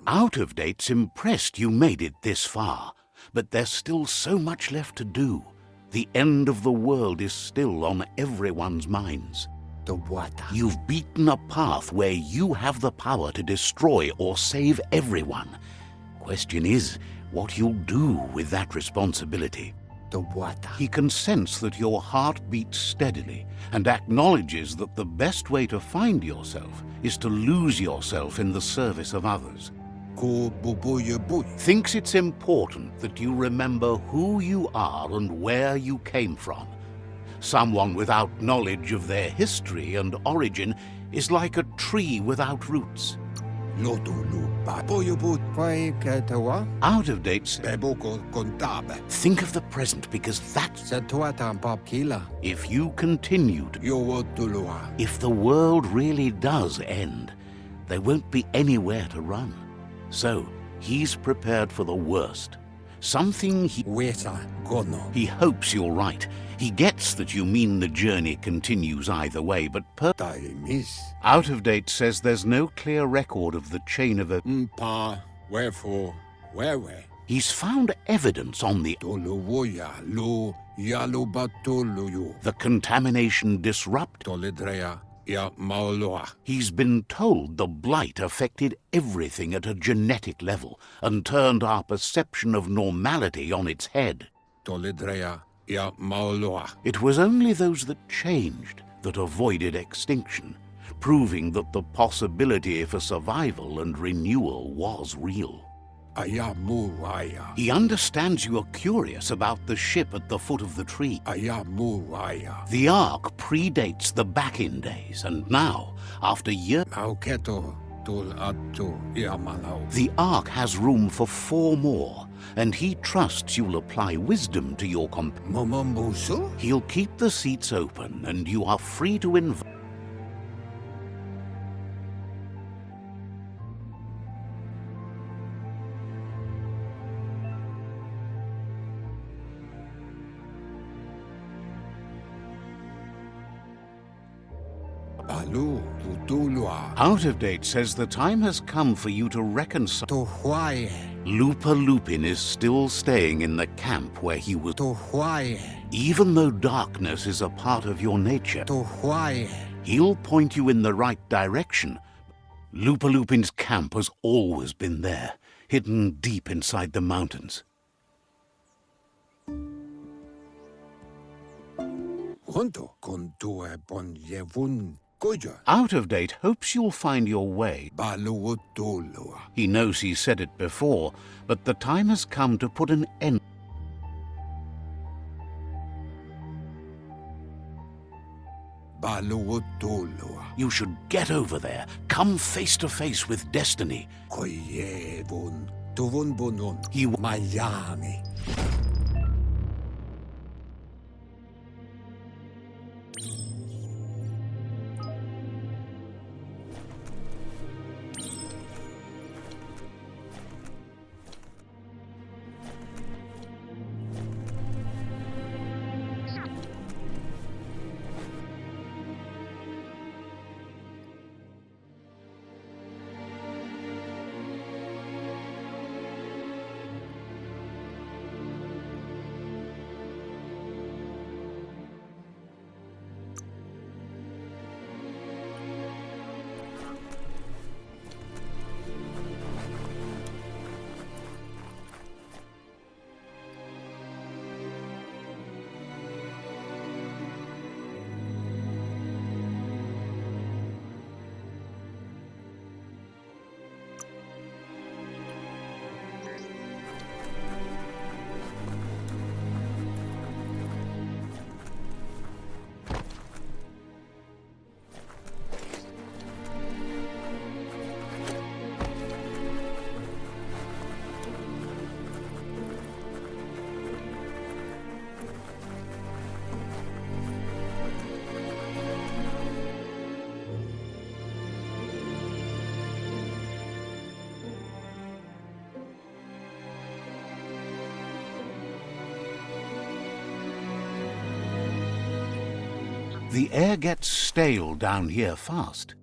Out of Date's impressed you made it this far, but there's still so much left to do. The end of the world is still on everyone's minds. You've beaten a path where you have the power to destroy or save everyone. Question is, what you'll do with that responsibility. He can sense that your heart beats steadily and acknowledges that the best way to find yourself is to lose yourself in the service of others. Thinks it's important that you remember who you are and where you came from. Someone without knowledge of their history and origin is like a tree without roots. Out of Date. Think of the present, because that's... If you continue to... If the world really does end, there won't be anywhere to run. So, he's prepared for the worst. Something he hopes you're right. He gets that you mean the journey continues either way, but Out of Date says there's no clear record of the chain of wherefore, where? He's found evidence on the contamination disrupt. He's been told the blight affected everything at a genetic level and turned our perception of normality on its head. It was only those that changed that avoided extinction, proving that the possibility for survival and renewal was real. He understands you are curious about the ship at the foot of the tree. The Ark predates the back-in days, and now, after years, the Ark has room for 4 more, and he trusts you'll apply wisdom to your He'll keep the seats open, and you are free to invite. Out of Date says the time has come for you to reconcile. Lupa Lupin is still staying in the camp where he was. Even though darkness is a part of your nature, he'll point you in the right direction. Lupa Lupin's camp has always been there, hidden deep inside the mountains. Out of Date hopes you'll find your way. He knows he said it before, but the time has come to put an end. You should get over there. Come face to face with destiny. The air gets stale down here fast.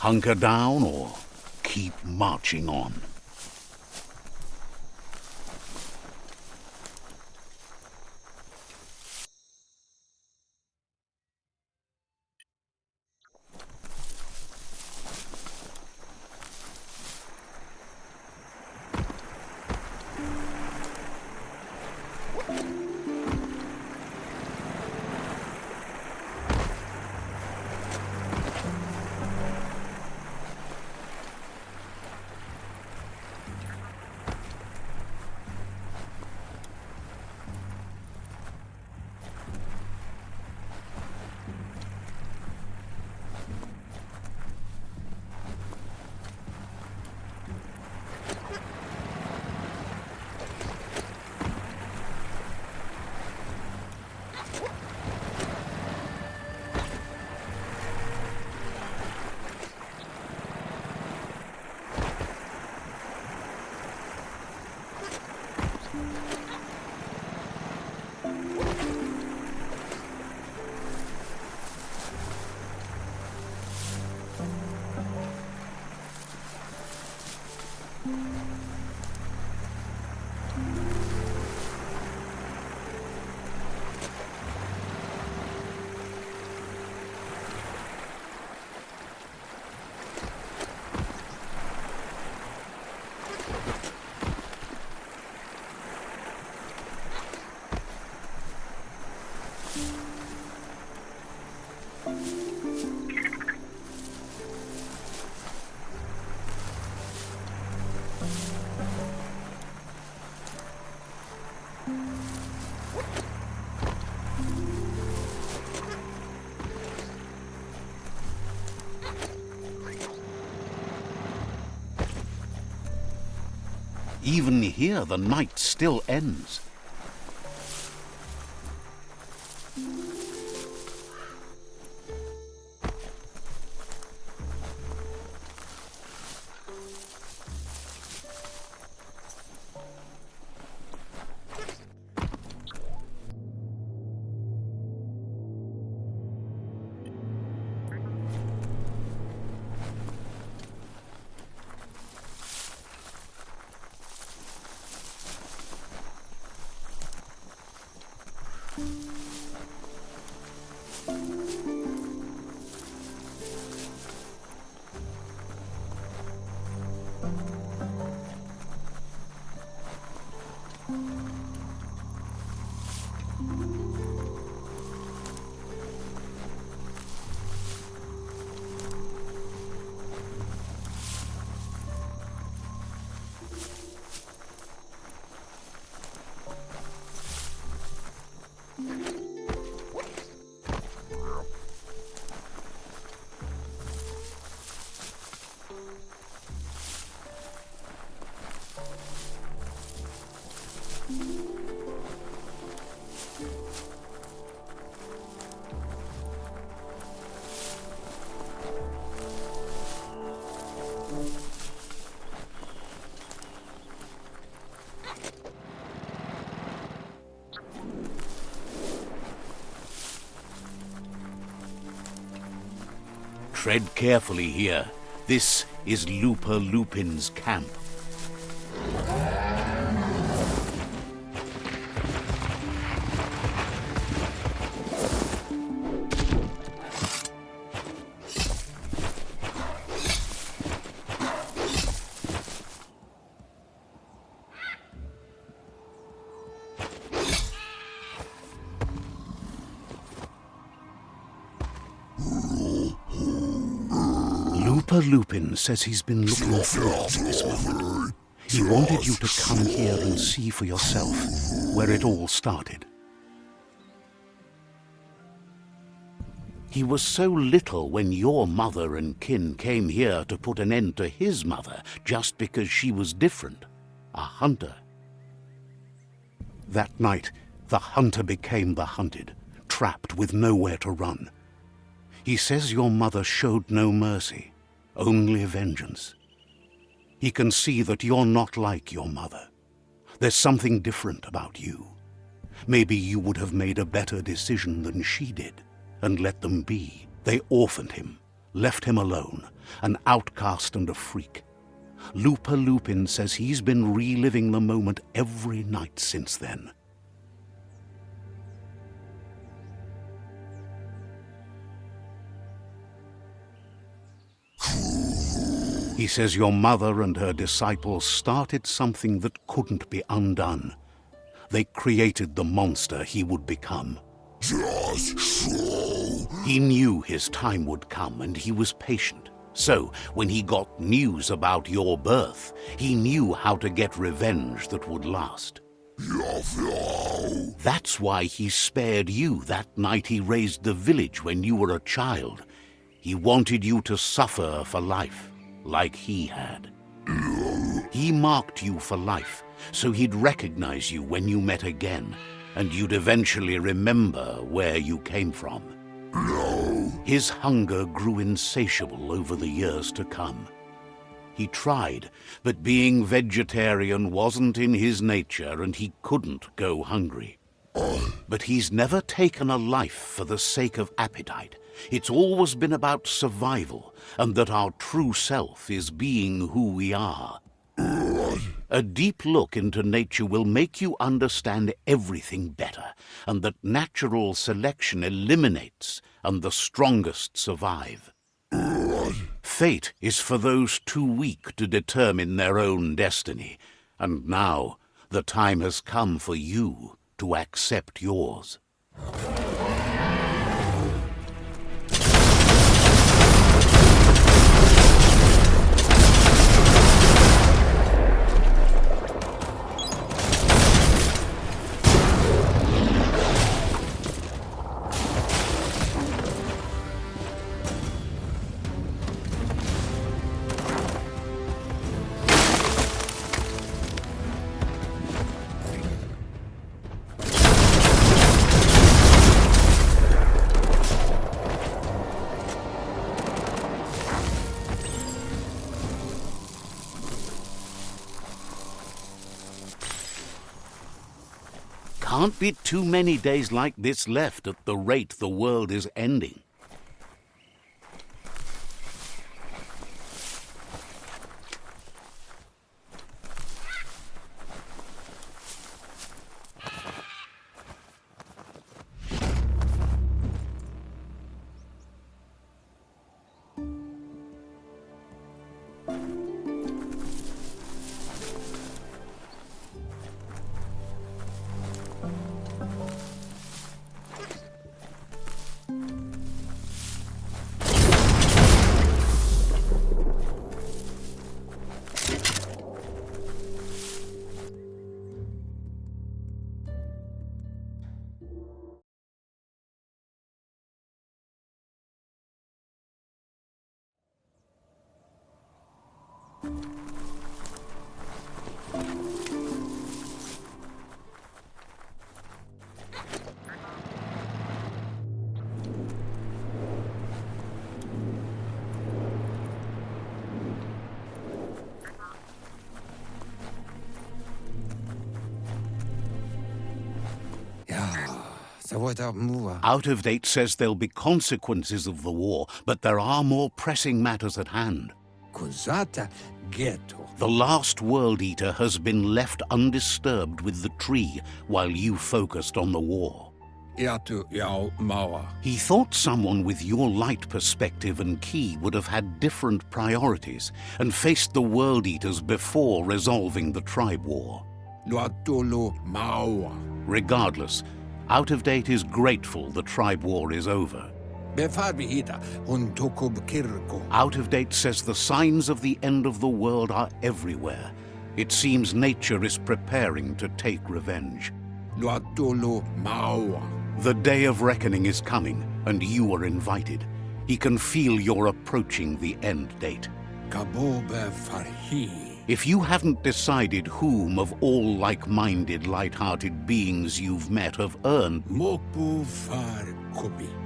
Hunker down or keep marching on. Even here, the night still ends. Tread carefully here. This is Looper Lupin's camp. Lupin says he's been looking forward to this moment. He wanted you to come here and see for yourself where it all started. He was so little when your mother and kin came here to put an end to his mother just because she was different, a hunter. That night, the hunter became the hunted, trapped with nowhere to run. He says your mother showed no mercy. Only vengeance. He can see that you're not like your mother. There's something different about you. Maybe you would have made a better decision than she did, and let them be. They orphaned him, left him alone, an outcast and a freak. Lupa Lupin says he's been reliving the moment every night since then. He says your mother and her disciples started something that couldn't be undone. They created the monster he would become. Just so. He knew his time would come, and he was patient. So, when he got news about your birth, he knew how to get revenge that would last. That's why he spared you that night he raised the village when you were a child. He wanted you to suffer for life, like he had. He marked you for life, so he'd recognize you when you met again, and you'd eventually remember where you came from. His hunger grew insatiable over the years to come. He tried, but being vegetarian wasn't in his nature, and he couldn't go hungry. But he's never taken a life for the sake of appetite. It's always been about survival, and that our true self is being who we are. A deep look into nature will make you understand everything better, and that natural selection eliminates, and the strongest survive. Fate is for those too weak to determine their own destiny, and now the time has come for you to accept yours. Can't be too many days like this left at the rate the world is ending. Out of Date says there'll be consequences of the war, but there are more pressing matters at hand. The last World Eater has been left undisturbed with the tree while you focused on the war. He thought someone with your light perspective and key would have had different priorities and faced the World Eaters before resolving the tribe war. Regardless, Out of Date is grateful the tribe war is over. Out of Date says the signs of the end of the world are everywhere. It seems nature is preparing to take revenge. The day of reckoning is coming, and you are invited. He can feel you're approaching the end date. If you haven't decided whom of all like-minded, light-hearted beings you've met have earned,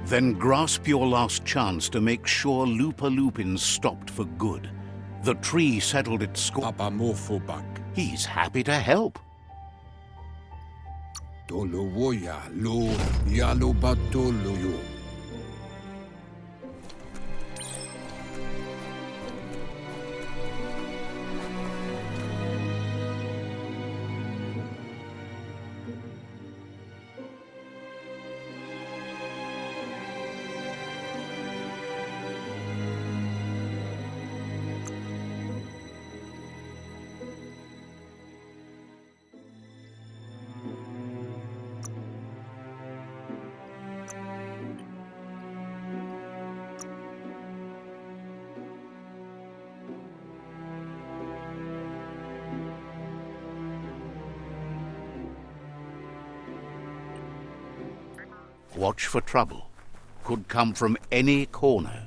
then grasp your last chance to make sure Lupa Lupin's stopped for good. The tree settled its score. He's happy to help. Watch for trouble. Could come from any corner.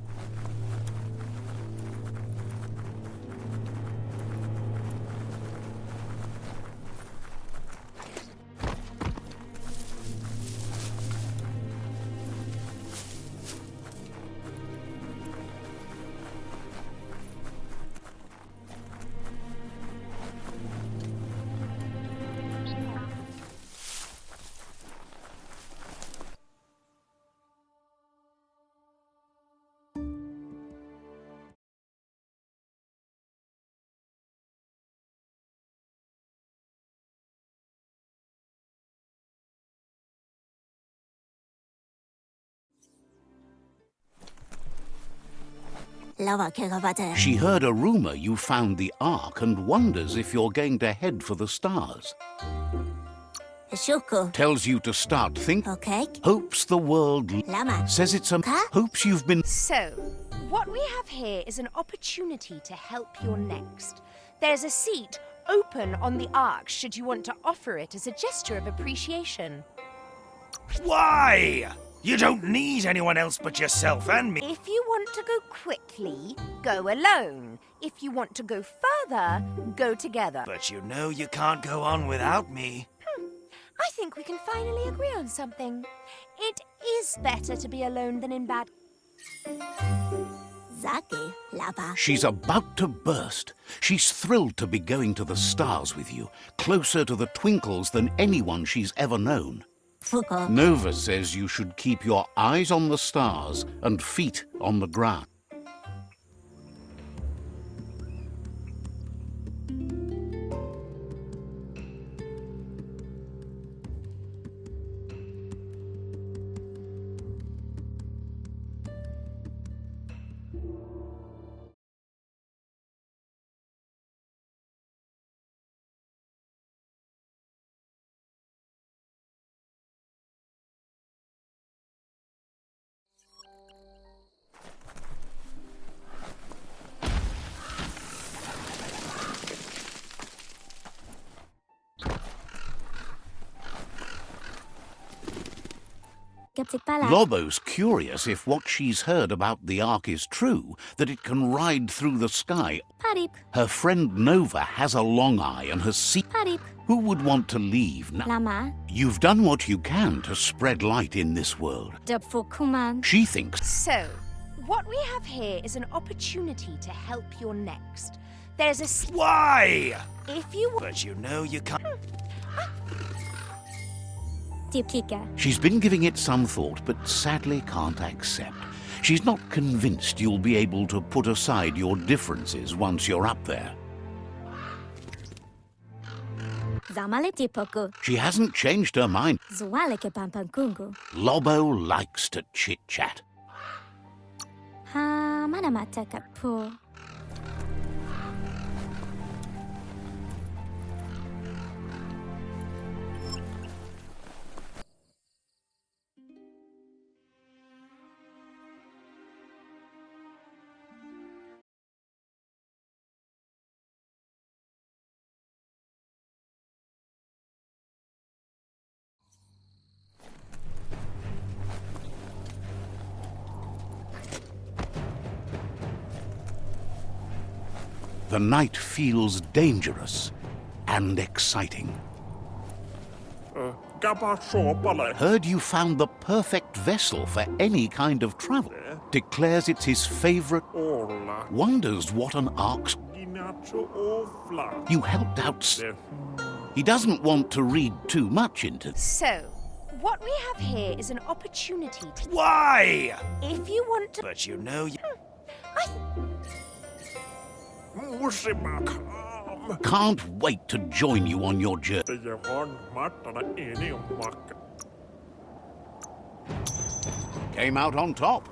She heard a rumor you found the Ark and wonders if you're going to head for the stars. Tells you to start thinking. Hopes the world says it's a hopes you've been. So, what we have here is an opportunity to help your next. There's a seat open on the Ark should you want to offer it as a gesture of appreciation. Why? You don't need anyone else but yourself and me. If you want to go quickly, go alone. If you want to go further, go together. But you know you can't go on without me. I think we can finally agree on something. It is better to be alone than in bad... She's about to burst. She's thrilled to be going to the stars with you, closer to the twinkles than anyone she's ever known. Nova says you should keep your eyes on the stars and feet on the ground. Lobo's curious if what she's heard about the Ark is true, that it can ride through the sky. Her friend Nova has a long eye and has seen. Who would want to leave now? You've done what you can to spread light in this world. She thinks. So, what we have here is an opportunity to help your next. There's a... Why? If you... But you know you can't... She's been giving it some thought, but sadly can't accept. She's not convinced you'll be able to put aside your differences once you're up there. She hasn't changed her mind. Lobo likes to chit-chat. The night feels dangerous and exciting. Heard you found the perfect vessel for any kind of travel. Declares it's his favorite. Wonders what an ark's... You helped out. He doesn't want to read too much into... So, what we have here is an opportunity to... Why? If you want to... But you know you... Can't wait to join you on your journey. Came out on top.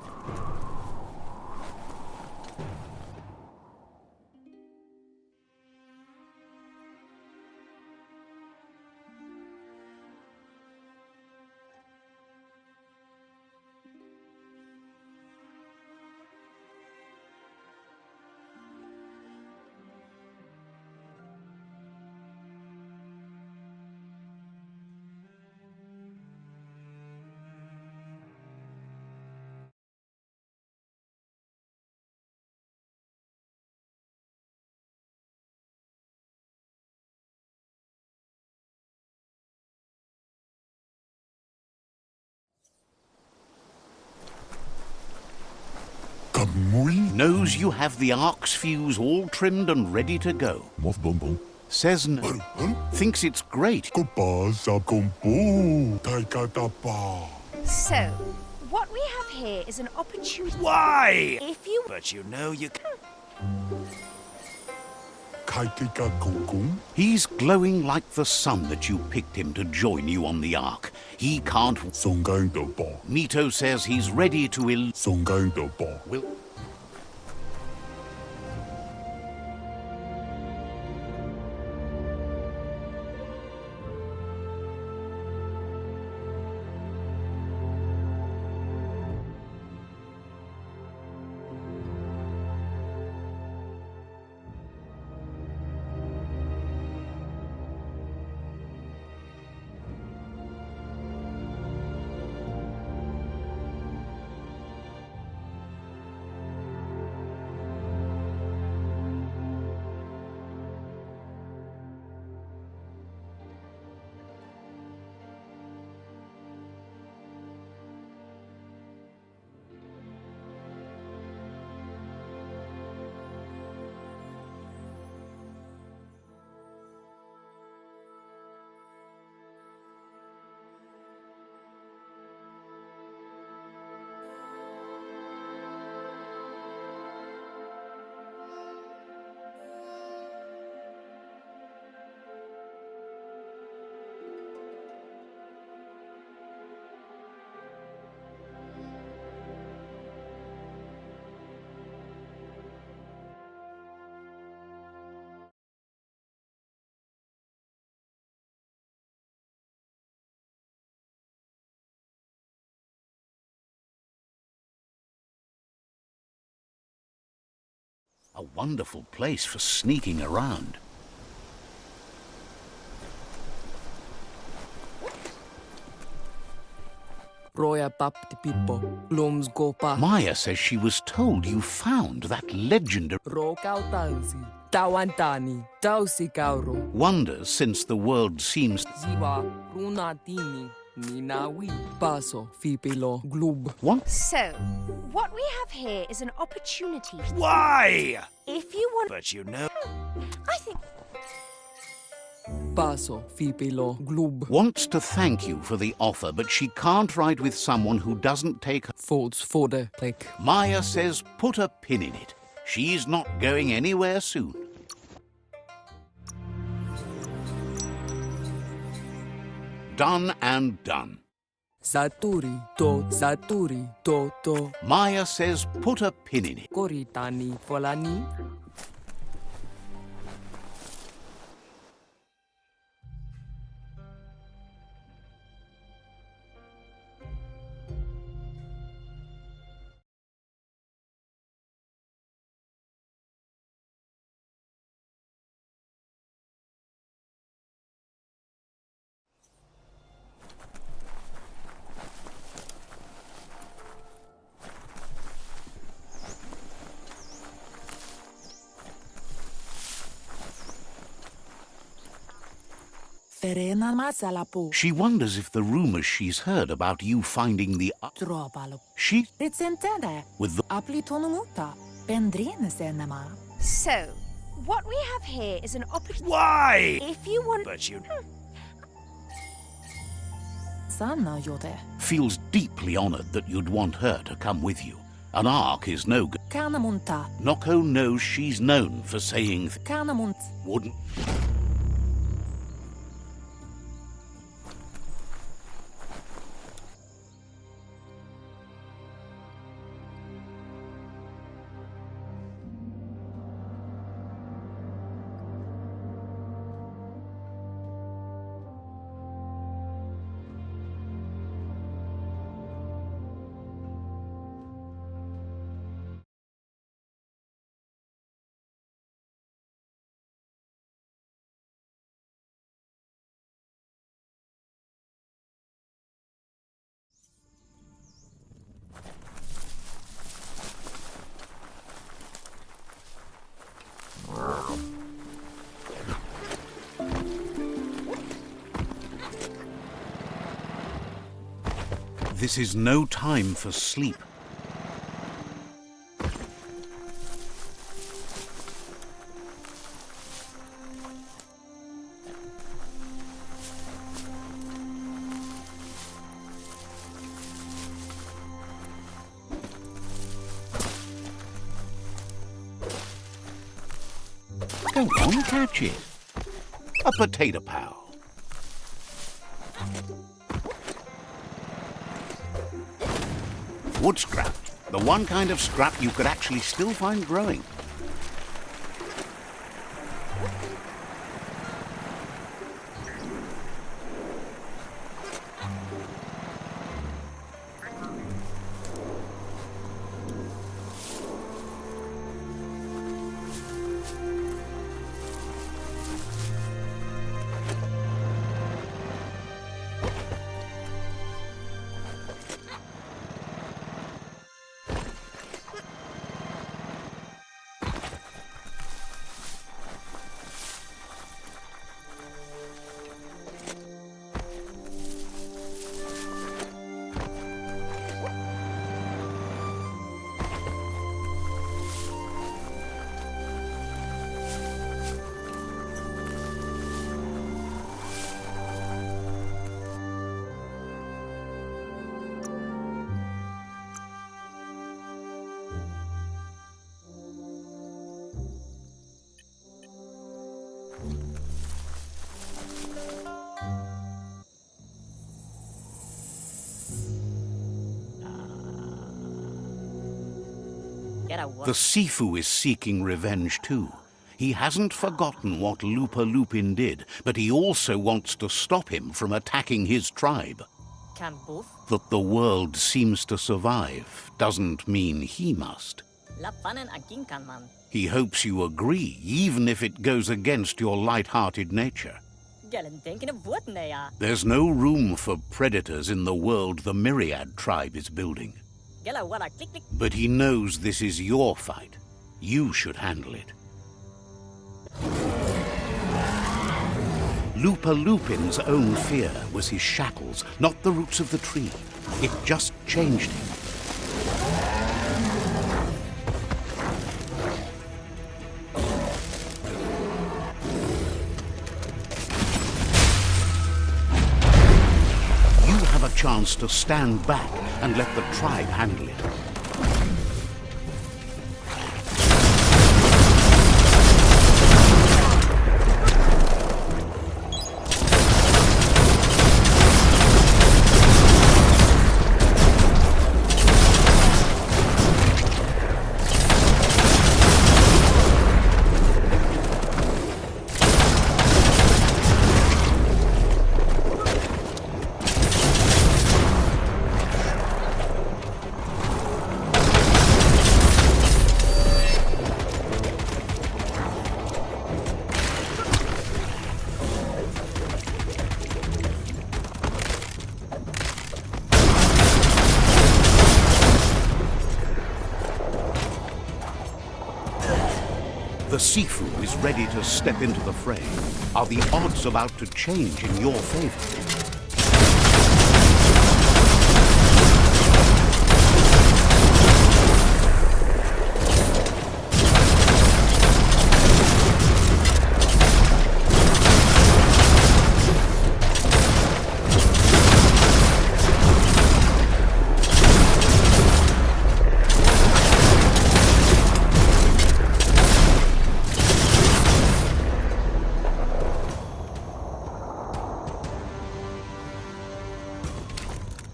Knows you have the Ark's fuse all trimmed and ready to go. Says no. Thinks it's great. So, what we have here is an opportunity. Why? If you... But you know you can. He's glowing like the sun that you picked him to join you on the Ark. He can't... Mito says he's ready to Will... A wonderful place for sneaking around. Roya papti pipo, lums gopa. Maya says she was told you found that legendary... Ro kautansi, tawantani, tausi kauro. Wonders, since the world seems... Ziwa, runatini, ninawi, paso, fipilo, glub. What? So, what we have here is an opportunity. Why? If you want... But you know... I think... Paso, fipilo, glub. Wants to thank you for the offer, but she can't ride with someone who doesn't take her... Folds for the plek. Maya says put a pin in it. She's not going anywhere soon. Done and done. Saturi, to. Maya says put a pin in it. Koritani, folani. She wonders if the rumors she's heard about you finding the... She... With the... So, what we have here is an opportunity. Why? If you want... But you... Feels deeply honored that you'd want her to come with you. An Ark is no good. Noko knows she's known for saying... Wouldn't... This is no time for sleep. Go on, catch it. A potato pal. Wood scrap. The one kind of scrap you could actually still find growing. The Sifu is seeking revenge too. He hasn't forgotten what Lupa Lupin did, but he also wants to stop him from attacking his tribe. Can both? That the world seems to survive doesn't mean he must. He hopes you agree, even if it goes against your light-hearted nature. There's no room for predators in the world the Myriad tribe is building. But he knows this is your fight. You should handle it. Lupa Lupin's own fear was his shackles, not the roots of the tree. It just changed him. You have a chance to stand back and let the tribe handle it. The Sifu is ready to step into the fray. Are the odds about to change in your favor?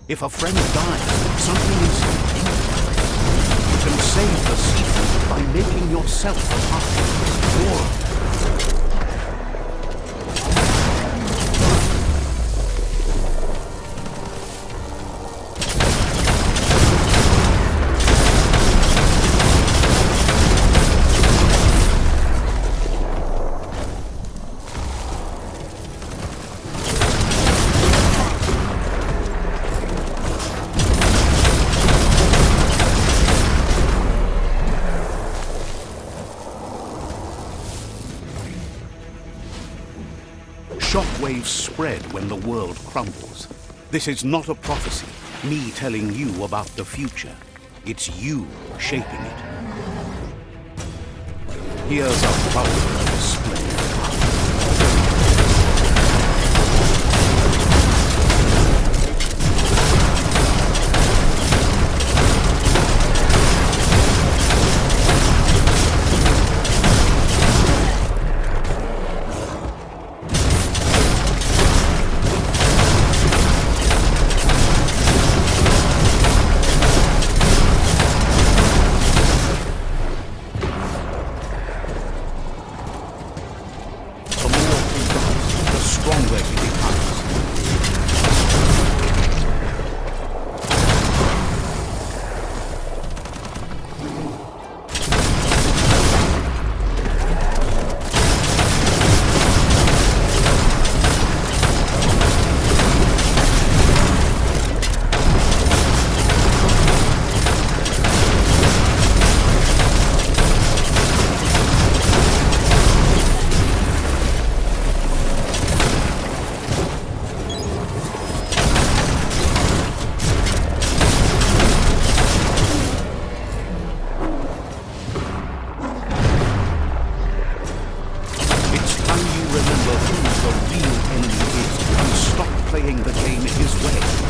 If a friend dies, something is you can save the Sifu by making yourself a part. Shockwaves spread when the world crumbles. This is not a prophecy, me telling you about the future. It's you shaping it. Here's a vulgar display. his way.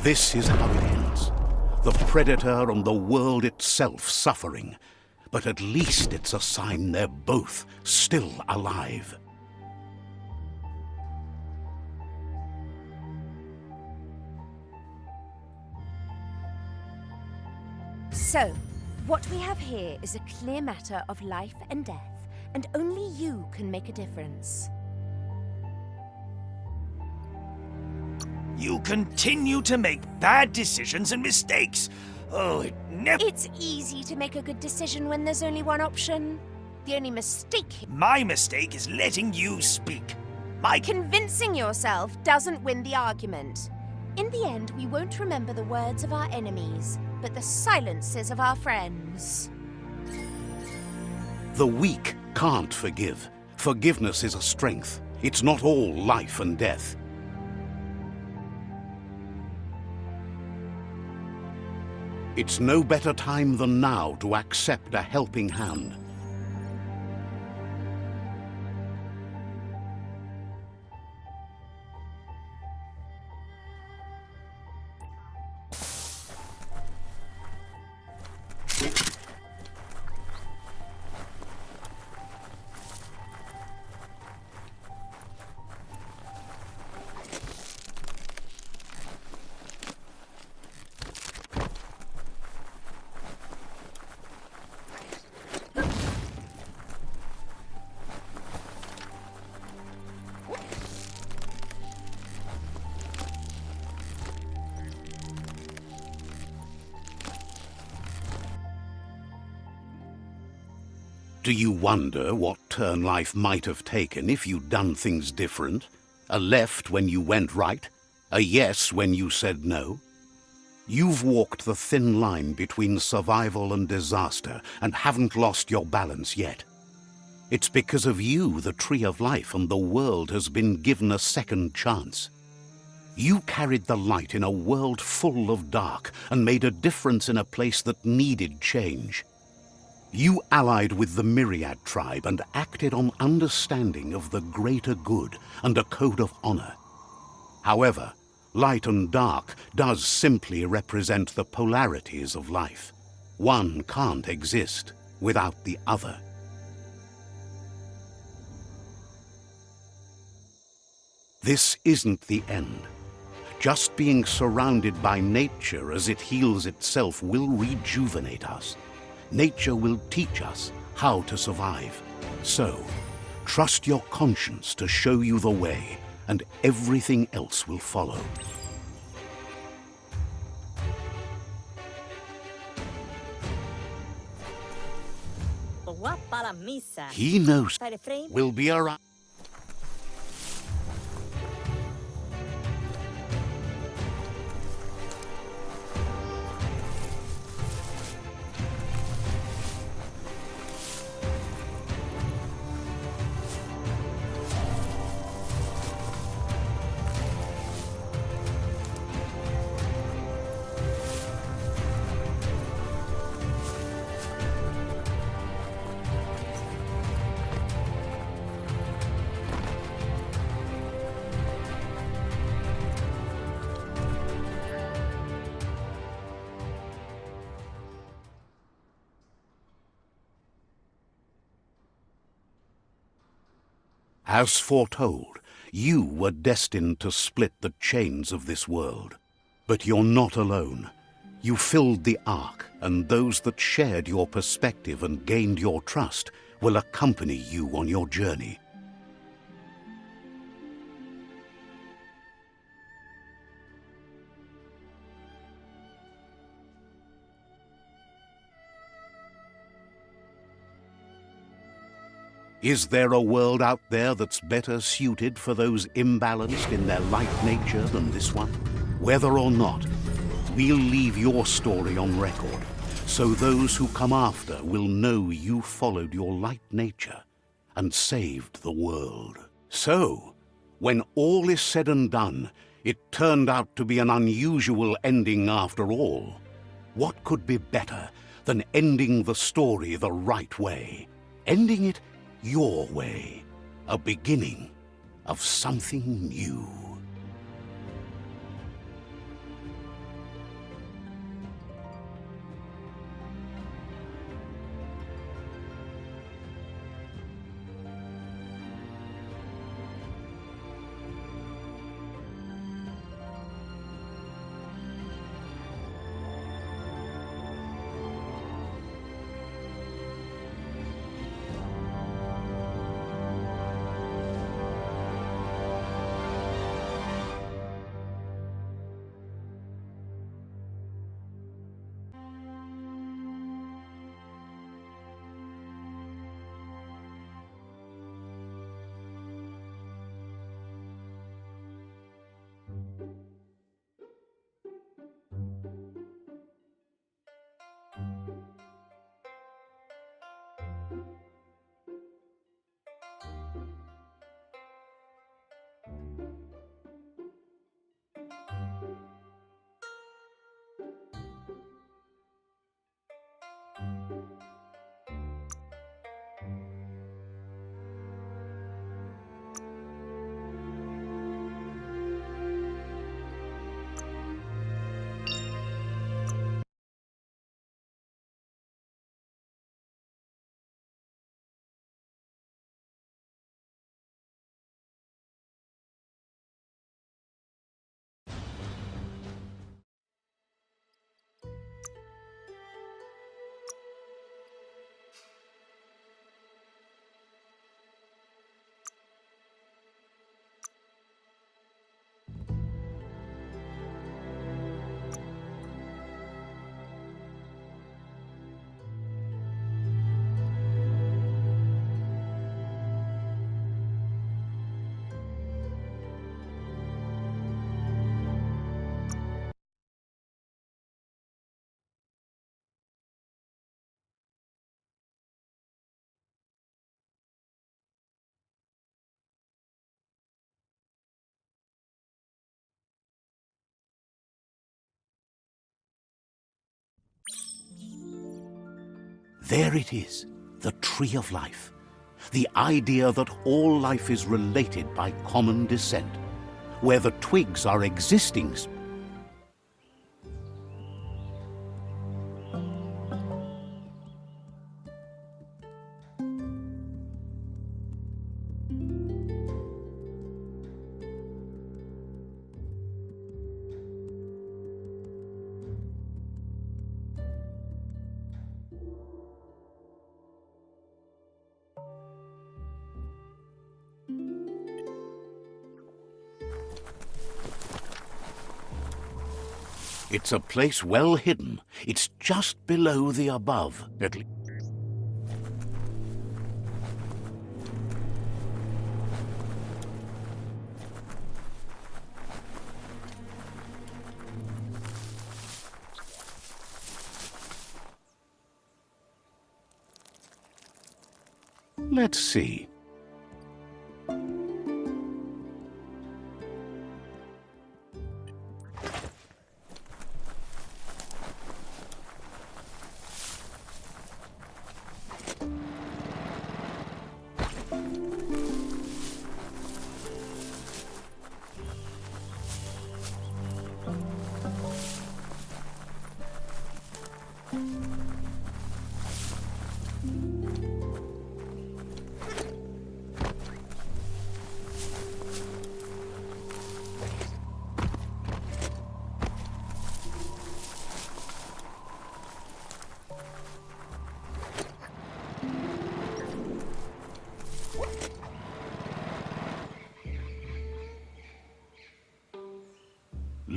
This is how it ends. The Predator and the world itself suffering. But at least it's a sign they're both still alive. So, what we have here is a clear matter of life and death, and only you can make a difference. You continue to make bad decisions and mistakes. Oh, it never... It's easy to make a good decision when there's only one option. The only mistake... My mistake is letting you speak. Convincing yourself doesn't win the argument. In the end, we won't remember the words of our enemies, but the silences of our friends. The weak can't forgive. Forgiveness is a strength. It's not all life and death. It's no better time than now to accept a helping hand. Do you wonder what turn life might have taken if you'd done things different? A left when you went right? A yes when you said no? You've walked the thin line between survival and disaster and haven't lost your balance yet. It's because of you the Tree of Life and the world has been given a second chance. You carried the light in a world full of dark and made a difference in a place that needed change. You allied with the Myriad tribe and acted on understanding of the greater good and a code of honor. However, light and dark does simply represent the polarities of life. One can't exist without the other. This isn't the end. Just being surrounded by nature as it heals itself will rejuvenate us. Nature will teach us how to survive. So, trust your conscience to show you the way, and everything else will follow. He knows we'll be around. As foretold, you were destined to split the chains of this world. But you're not alone. You filled the Ark, and those that shared your perspective and gained your trust will accompany you on your journey. Is there a world out there that's better suited for those imbalanced in their light nature than this one? Whether or not, we'll leave your story on record, so those who come after will know you followed your light nature and saved the world. So, when all is said and done, it turned out to be an unusual ending after all. What could be better than ending the story the right way? Ending it your way. A beginning of something new. There it is, the Tree of Life. The idea that all life is related by common descent, where the twigs are existing. It's a place well hidden. It's just below the above, at least. Let's see.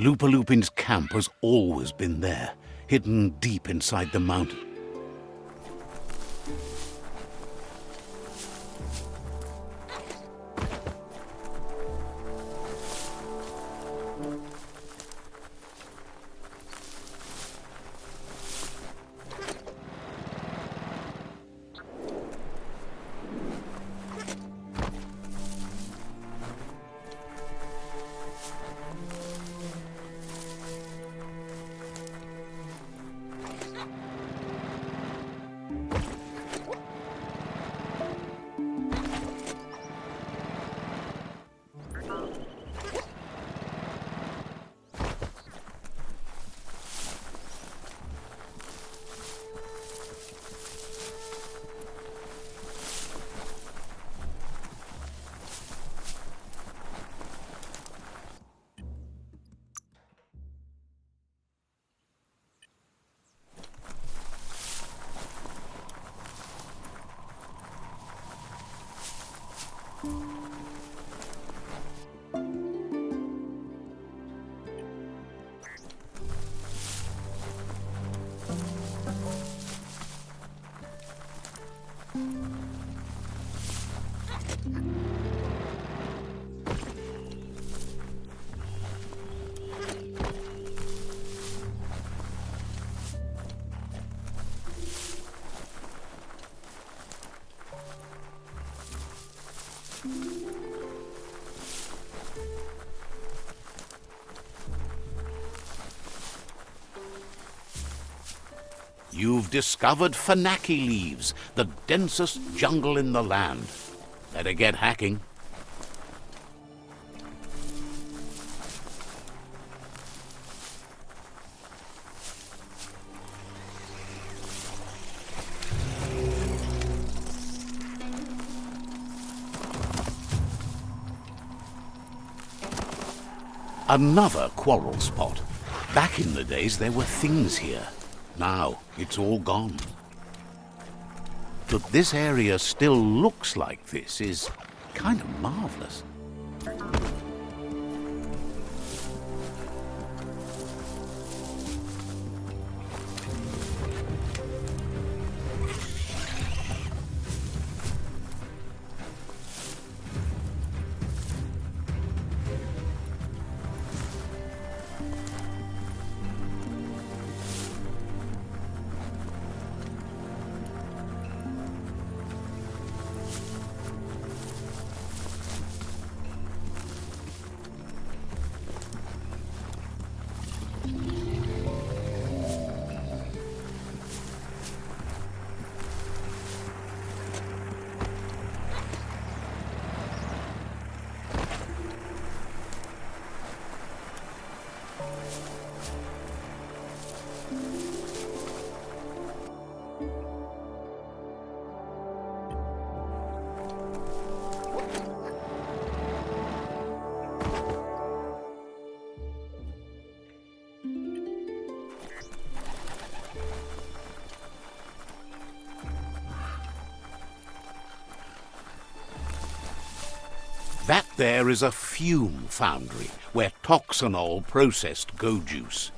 Loopalupin's camp has always been there, hidden deep inside the mountain. You've discovered Phanaki leaves, the densest jungle in the land. Better get hacking. Another quarrel spot. Back in the days, there were things here. Now, it's all gone. That this area still looks like this is kind of marvelous. That there is a fume foundry where toxanol processed go juice.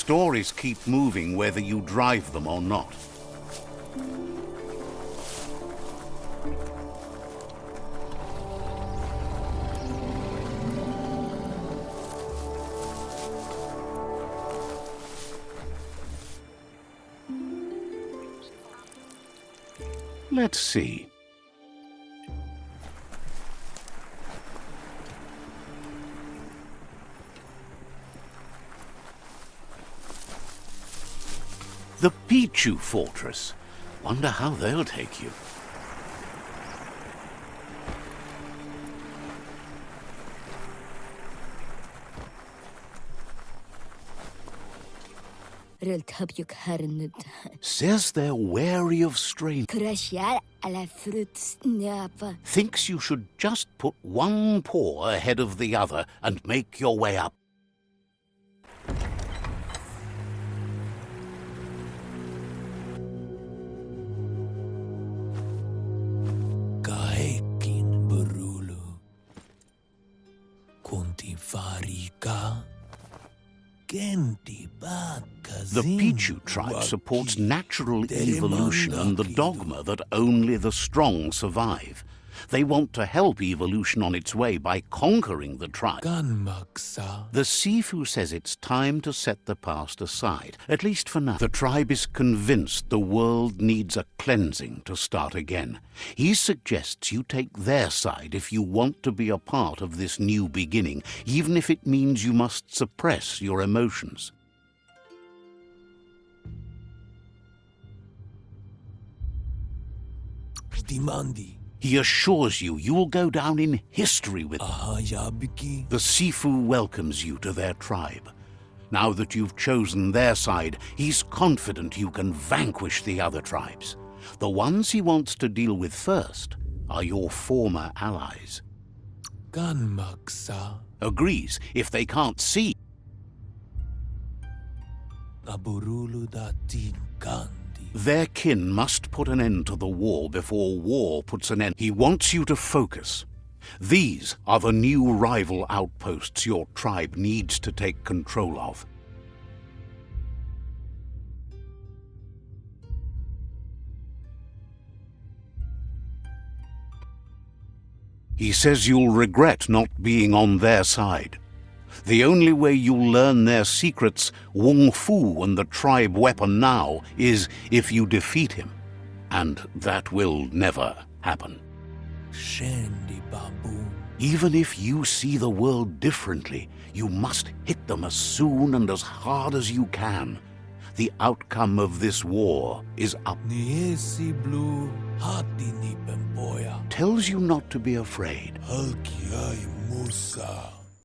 Stories keep moving whether you drive them or not. Let's see. The Pichu Fortress. Wonder how they'll take you. Says they're wary of strange. Thinks you should just put one paw ahead of the other and make your way up. Kahekin burulu. Kunti farika. The Pichu tribe supports natural evolution and the dogma that only the strong survive. They want to help evolution on its way by conquering the tribe. The Sifu says it's time to set the past aside, at least for now. The tribe is convinced the world needs a cleansing to start again. He suggests you take their side if you want to be a part of this new beginning, even if it means you must suppress your emotions. He assures you you'll go down in history with them. The Sifu welcomes you to their tribe. Now that you've chosen their side, he's confident you can vanquish the other tribes. The ones he wants to deal with first are your former allies. Agrees if they can't see. Their kin must put an end to the war before war puts an end. He wants you to focus. These are the new rival outposts your tribe needs to take control of. He says you'll regret not being on their side. The only way you'll learn their secrets, Wung Fu and the tribe weapon now, is if you defeat him. And that will never happen. Even if you see the world differently, you must hit them as soon and as hard as you can. The outcome of this war is up. Tells you not to be afraid.